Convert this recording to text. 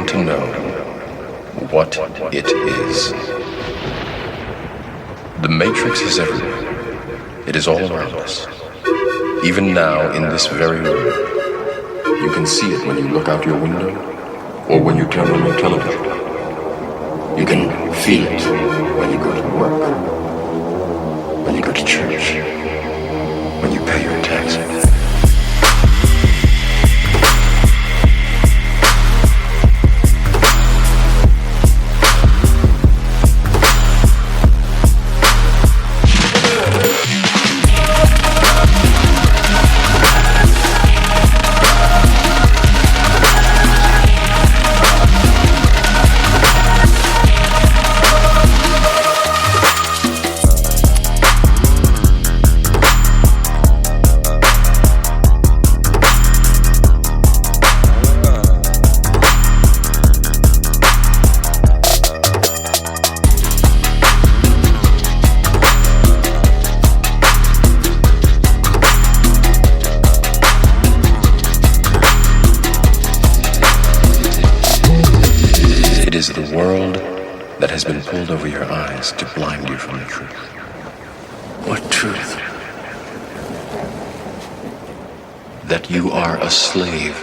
To know what it is. The matrix is everywhere. It is all around us. Even now, in this very room, you can see it when you look out your window or when you turn on your television. You can feel it when you go to work, when you go to church, when you pay your taxes. It is the world that has been pulled over your eyes to blind you from the truth. What truth? That you are a slave.